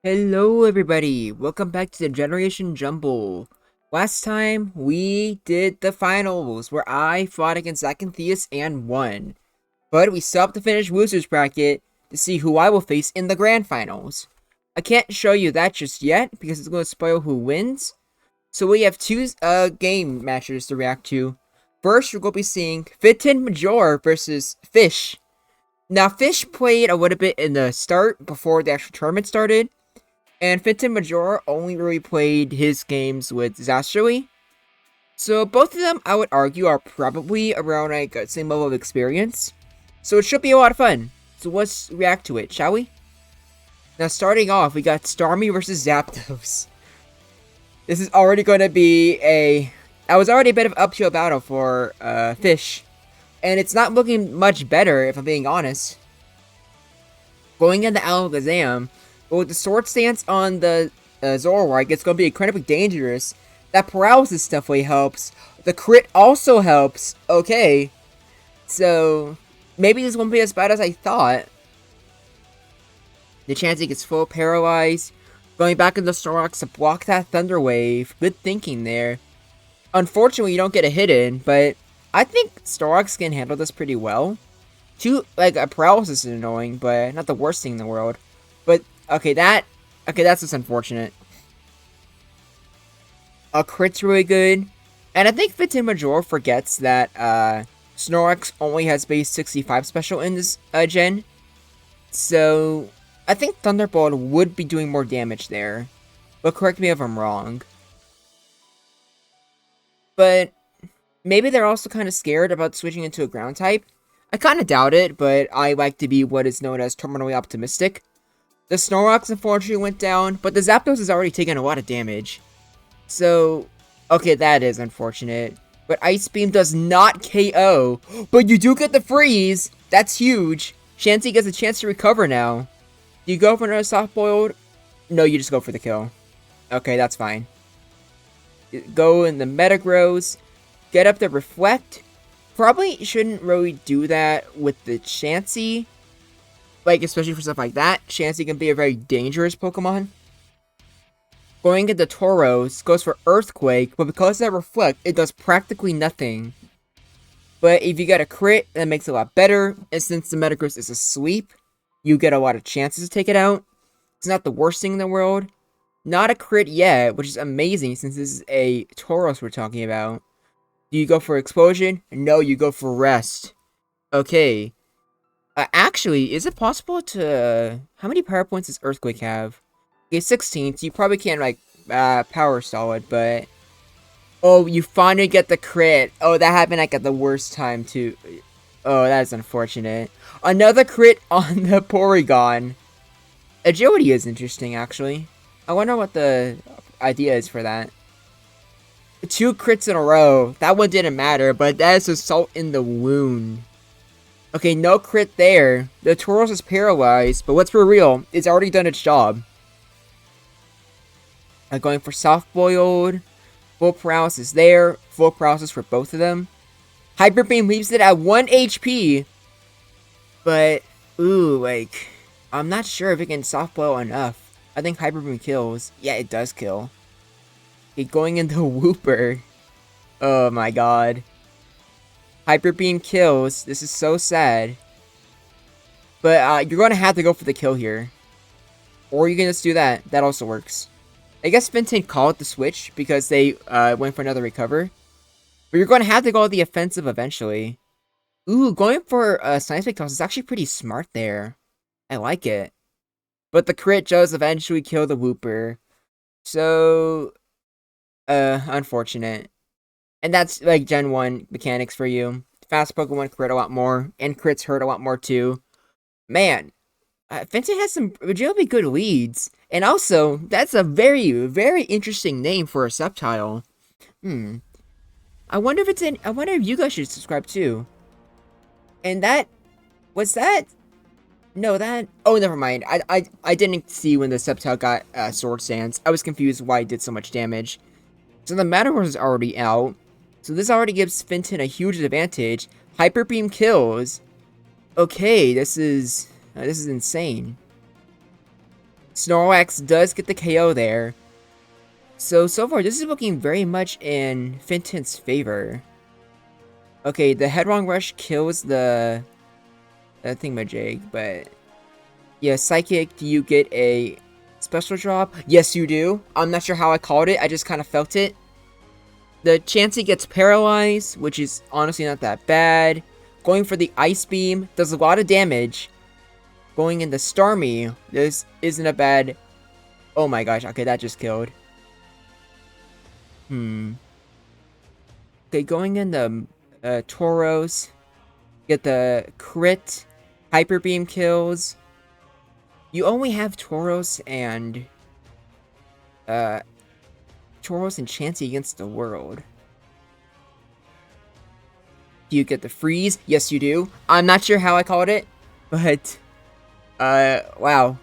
Hello everybody, welcome back to the Generation Jumble. Last time we did the finals where I fought against Zach and Theus and won. But we still have to finish losers bracket to see who I will face in the grand finals. I can't show you that just yet because it's going to spoil who wins. So we have two game matches to react to. First, we're going to be seeing Fitton Major versus Fish. Now Fish played a little bit in the start before the actual tournament started. And Fenton Major only really played his games with Zastrally. So both of them, I would argue, are probably around like the same level of experience. So it should be a lot of fun. So let's react to it, shall we? Now starting off, we got Starmie versus Zapdos. This is already going to be I was already a bit of uphill battle for Fish. And it's not looking much better, if I'm being honest. Going into Alakazam, but with the sword stance on the Zoroark, it's going to be incredibly dangerous. That paralysis definitely helps. The crit also helps. Okay. So, maybe this won't be as bad as I thought. The chance he gets full paralyzed. Going back into Zoroark to block that Thunder Wave. Good thinking there. Unfortunately, you don't get a hit in, but I think Zoroark can handle this pretty well. A paralysis is annoying, but not the worst thing in the world. But Okay, that's just unfortunate. A crit's really good. And I think Fitton Major forgets that Snorlax only has base 65 special in this gen. So I think Thunderbolt would be doing more damage there. But correct me if I'm wrong. But maybe they're also kind of scared about switching into a ground type. I kind of doubt it, but I like to be what is known as terminally optimistic. The Snorlax unfortunately went down, but the Zapdos has already taken a lot of damage. So, okay, that is unfortunate. But Ice Beam does not KO, but you do get the freeze. That's huge. Chansey gets a chance to recover now. Do you go for another soft boiled? No, you just go for the kill. Okay, that's fine. Go in the Metagross. Get up the Reflect. Probably shouldn't really do that with the Chansey. Like, especially for stuff like that, Chansey can be a very dangerous Pokemon. Going into Tauros, goes for Earthquake, but because of that Reflect, it does practically nothing. But if you get a crit, that makes it a lot better, and since the Metagross is asleep, you get a lot of chances to take it out. It's not the worst thing in the world. Not a crit yet, which is amazing since this is a Tauros we're talking about. Do you go for Explosion? No, you go for Rest. Okay. Actually, is it possible to... how many power points does Earthquake have? Okay, 16, so you probably can't, like, power solid, but... oh, you finally get the crit. Oh, that happened, like, at the worst time, too. Oh, that is unfortunate. Another crit on the Porygon. Agility is interesting, actually. I wonder what the idea is for that. 2 crits in a row. That one didn't matter, but that is Assault in the Wound. Okay, no crit there. The Tauros is paralyzed, but let's be real, it's already done its job. Going for soft boiled. Full paralysis there. Full paralysis for both of them. Hyper Beam leaves it at 1 HP. But, ooh, like, I'm not sure if it can soft boil enough. I think Hyper Beam kills. Yeah, it does kill. Okay, going into Wooper. Oh my god. Hyper Beam kills. This is so sad. But you're going to have to go for the kill here. Or you can just do that. That also works. I guess Fenton called the switch because they went for another recover. But you're going to have to go the offensive eventually. Ooh, going for a Seismic Toss is actually pretty smart there. I like it. But the crit does eventually kill the Wooper. So, unfortunate. And that's, like, Gen 1 mechanics for you. Fast Pokemon crit a lot more, and crits hurt a lot more, too. Man, Fenton has some really good leads. And also, that's a very, very interesting name for a Sceptile. I wonder if you guys should subscribe, too. And that... was that... no, that... oh, never mind. I didn't see when the Sceptile got Sword Stance. I was confused why it did so much damage. So the Metagross is already out. So this already gives Fenton a huge advantage. Hyper Beam kills. Okay, this is insane. Snorlax does get the KO there. So far, this is looking very much in Finton's favor. Okay, the Headlong Rush kills the thingamajig, but yeah, Psychic, do you get a special drop? Yes, you do. I'm not sure how I called it. I just kind of felt it. The Chansey gets paralyzed, which is honestly not that bad. Going for the Ice Beam does a lot of damage. Going into Starmie, this isn't a bad... Oh my gosh, okay, that just killed. Okay, going into Tauros, get the crit, Hyper Beam kills. You only have Tauros and Chansey against the world. Do you get the freeze? Yes, you do. I'm not sure how I called it, but wow.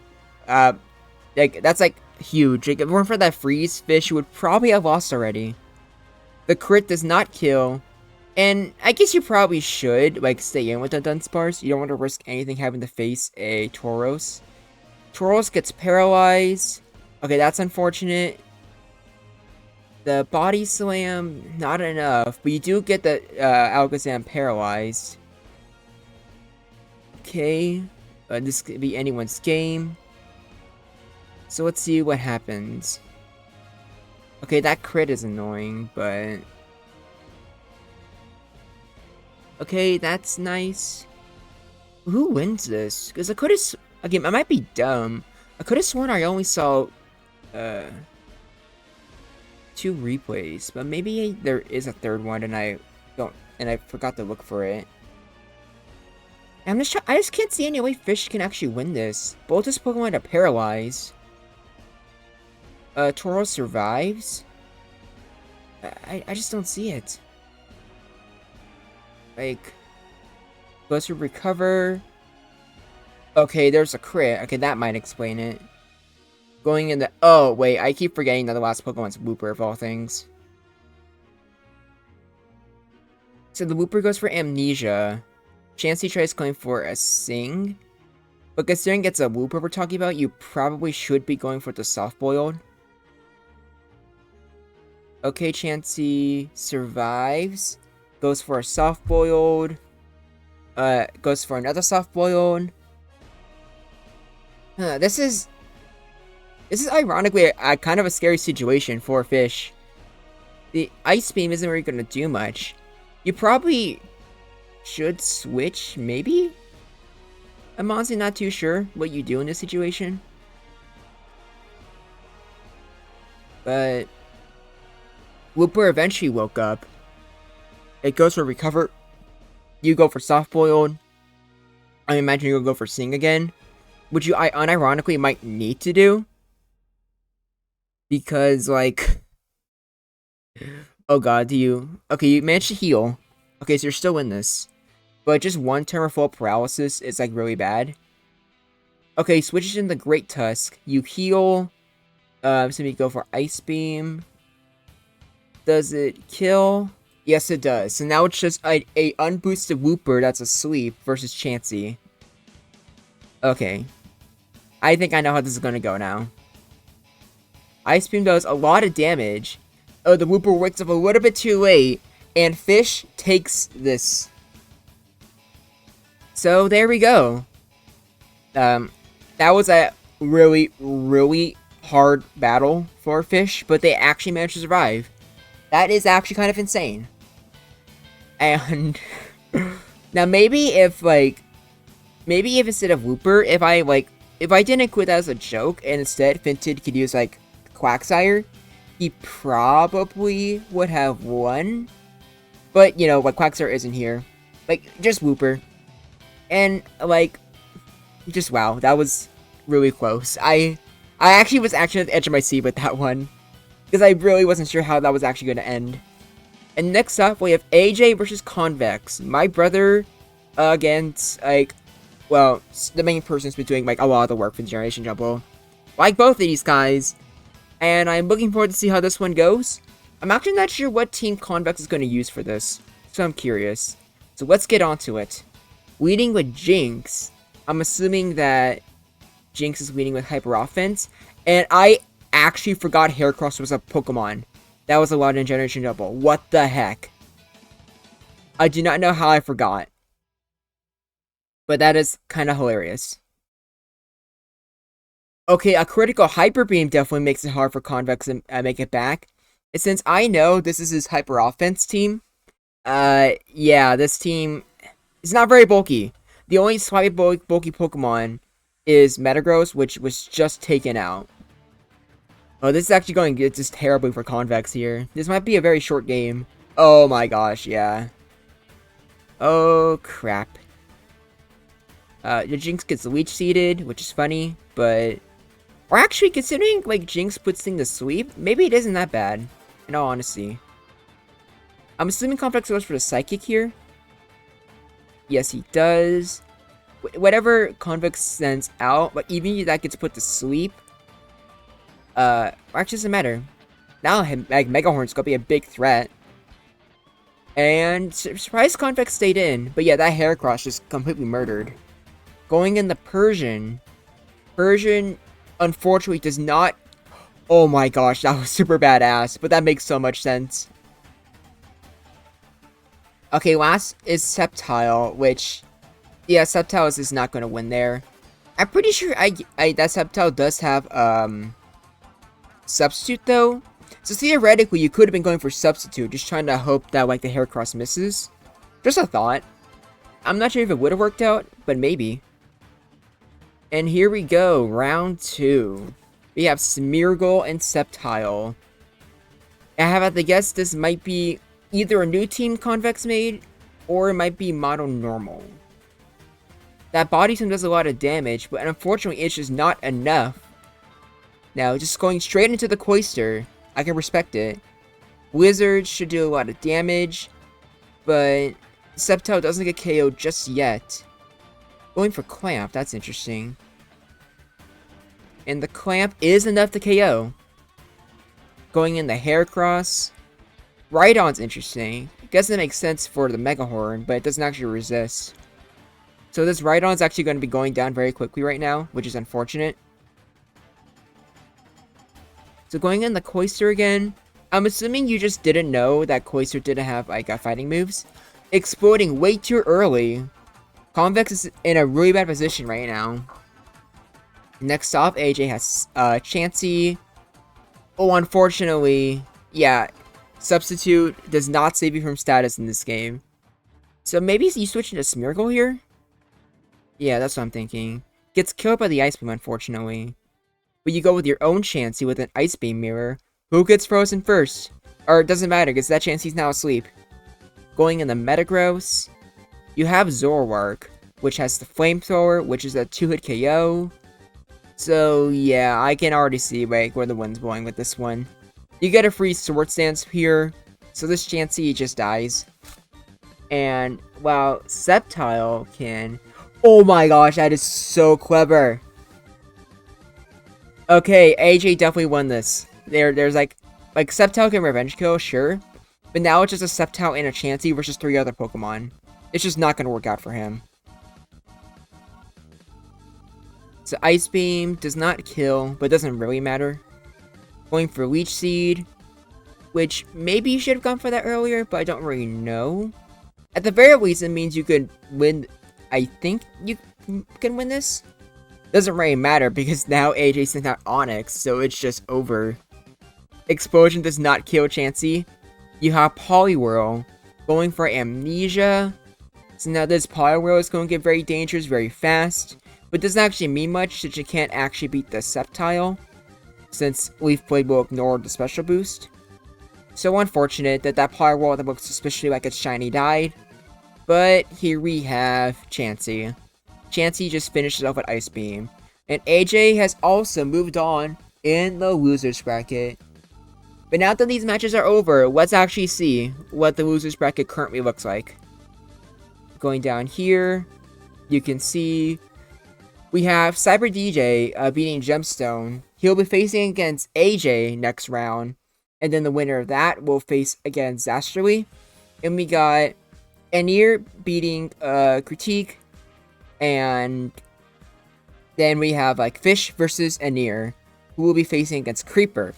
Like that's like huge. Like, if it weren't for that freeze, Fish would probably have lost already. The crit does not kill, and I guess you probably should like stay in with the Dunsparce. You don't want to risk anything having to face a Tauros. Tauros gets paralyzed. Okay, that's unfortunate. The Body Slam, not enough, but you do get the Alakazam paralyzed. Okay, this could be anyone's game. So let's see what happens. Okay, that crit is annoying, but... Okay, that's nice. Who wins this? Because I could have... Again, I might be dumb. I could have sworn I only saw... 2 replays, but maybe there is a third one and I forgot to look for it. I just can't see any way Fish can actually win this. Both his Pokemon are paralyzed. Tauros survives. I just don't see it. Like, goes to recover. Okay, there's a crit. Okay, that might explain it. Going in the... Oh, wait. I keep forgetting that the last Pokemon's Wooper, of all things. So the Wooper goes for Amnesia. Chansey tries going for a Sing. But considering it's a Wooper we're talking about, you probably should be going for the Soft Boiled. Okay, Chansey survives. Goes for a Soft Boiled. Goes for another Soft Boiled. This is ironically a kind of a scary situation for Fish. The Ice Beam isn't really going to do much. You probably should switch, maybe? I'm honestly not too sure what you do in this situation. But Wooper eventually woke up. It goes for Recover. You go for Soft Boiled. I imagine you'll go for Sing again. Which I unironically might need to do. Because, like... Oh god, Okay, you managed to heal. Okay, so you're still in this. But just one turn of full paralysis is, like, really bad. Okay, switches into Great Tusk. You heal. So you go for Ice Beam. Does it kill? Yes, it does. So now it's just a unboosted Wooper that's asleep versus Chansey. Okay. I think I know how this is gonna go now. Ice Beam does a lot of damage. Oh, the Wooper wakes up a little bit too late, and Fish takes this. So there we go. That was a really, really hard battle for Fish, but they actually managed to survive. That is actually kind of insane. And now maybe if instead of Wooper, if I didn't quit that as a joke, and instead Finton could use like Quagsire, he probably would have won. But, you know, like, Quagsire isn't here. Like, just Wooper. And, like, just wow, that was really close. I actually was at the edge of my seat with that one. Because I really wasn't sure how that was actually going to end. And next up, we have AJ versus Convex. My brother against, like, well, the main person's been doing, like, a lot of the work for Generation Jumble. Like both of these guys. And I'm looking forward to see how this one goes. I'm actually not sure what team Convex is going to use for this, so I'm curious. So let's get on to it. Leading with Jinx, I'm assuming that Jinx is leading with Hyper Offense. And I actually forgot Heracross was a Pokemon. That was allowed in Generation Double. What the heck? I do not know how I forgot. But that is kind of hilarious. Okay, a critical Hyper Beam definitely makes it hard for Convex to make it back. And since I know this is his Hyper Offense team, yeah, this team is not very bulky. The only slightly bulky Pokemon is Metagross, which was just taken out. Oh, this is actually going just terribly for Convex here. This might be a very short game. Oh my gosh, yeah. Oh, crap. The Jinx gets Leech Seeded, which is funny, but... Or actually, considering, like, Jinx puts things to sleep, maybe it isn't that bad, in all honesty. I'm assuming Convex goes for the Psychic here. Yes, he does. Whatever Convex sends out, but even if that gets put to sleep, actually doesn't matter. Now, like, Mega Horn's gonna be a big threat. And surprise Convex stayed in, but yeah, that Heracross just completely murdered. Going in the Persian. Persian, unfortunately, does not... Oh my gosh, that was super badass, but that makes so much sense. Okay, last is Sceptile, which... Yeah, Sceptile is not going to win there. I'm pretty sure that Sceptile does have, Substitute, though. So theoretically, you could have been going for Substitute, just trying to hope that, like, the Heracross misses. Just a thought. I'm not sure if it would have worked out, but maybe. And here we go, round 2. We have Smeargle and Sceptile. I have to guess this might be either a new team Convex made, or it might be Mono Normal. That Body Slam does a lot of damage, but unfortunately it's just not enough. Now, just going straight into the Cloyster, I can respect it. Wizard should do a lot of damage, but Sceptile doesn't get KO'd just yet. Going for Clamp, that's interesting. And the Clamp is enough to KO. Going in the Heracross. Rhydon's interesting. I guess it makes sense for the Mega Horn, but it doesn't actually resist. So this Rhydon's actually going to be going down very quickly right now, which is unfortunate. So going in the Cloyster again. I'm assuming you just didn't know that Cloyster didn't have, like, fighting moves. Exploding way too early. Convex is in a really bad position right now. Next off, AJ has Chansey. Oh, unfortunately, yeah, Substitute does not save you from status in this game. So maybe you switch into Smeargle here? Yeah, that's what I'm thinking. Gets killed by the Ice Beam, unfortunately. But you go with your own Chansey with an Ice Beam mirror. Who gets frozen first? Or it doesn't matter, because that Chansey's now asleep. Going in the Metagross. You have Zoroark, which has the Flamethrower, which is a 2-hit KO. So, yeah, I can already see, like, where the wind's blowing with this one. You get a free Sword Stance here, so this Chansey just dies. And, while Sceptile can... Oh my gosh, that is so clever! Okay, AJ definitely won this. There's, like, Sceptile can Revenge Kill, sure. But now it's just a Sceptile and a Chansey versus 3 other Pokemon. It's just not going to work out for him. So Ice Beam does not kill, but doesn't really matter. Going for Leech Seed, which maybe you should have gone for that earlier, but I don't really know. At the very least, it means you could win. I think you can win this. Doesn't really matter because now AJ sent out Onyx, so it's just over. Explosion does not kill Chansey. You have Poliwhirl going for Amnesia. So now this Poliwhirl is going to get very dangerous very fast. But doesn't actually mean much since you can't actually beat the Sceptile. Since Leaf Blade will ignore the special boost. So unfortunate that Poliwhirl that looks suspiciously like it's shiny died. But here we have Chansey. Chansey just finishes off with Ice Beam. And AJ has also moved on in the losers bracket. But now that these matches are over, let's actually see what the losers bracket currently looks like. Going down here, you can see we have Cyber DJ beating Gemstone. He'll be facing against AJ next round. And then the winner of that will face against Zasterly. And we got Anir beating Critique. And Then we have like Fish versus Anir, who will be facing against Creeper.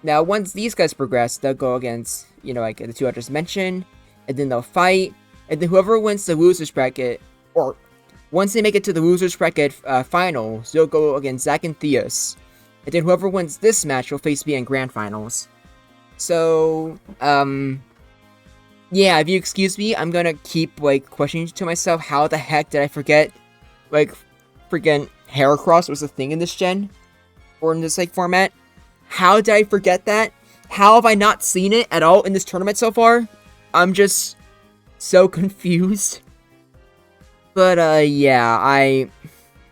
Now, once these guys progress, they'll go against, like the two I just mentioned, and then they'll fight, and then whoever wins the losers bracket, or once they make it to the losers bracket finals, they'll go against Zach and Theus, and then whoever wins this match will face me in grand finals. So, yeah, if you excuse me, I'm gonna keep, questioning to myself, how the heck did I forget, freaking Heracross was a thing in this gen? Or in this, format? How did I forget that? How have I not seen it at all in this tournament so far? I'm just so confused. But, yeah,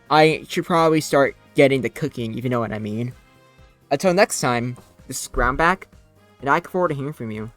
I should probably start getting the cooking, if you know what I mean. Until next time, this is Groundback, and I look forward to hearing from you.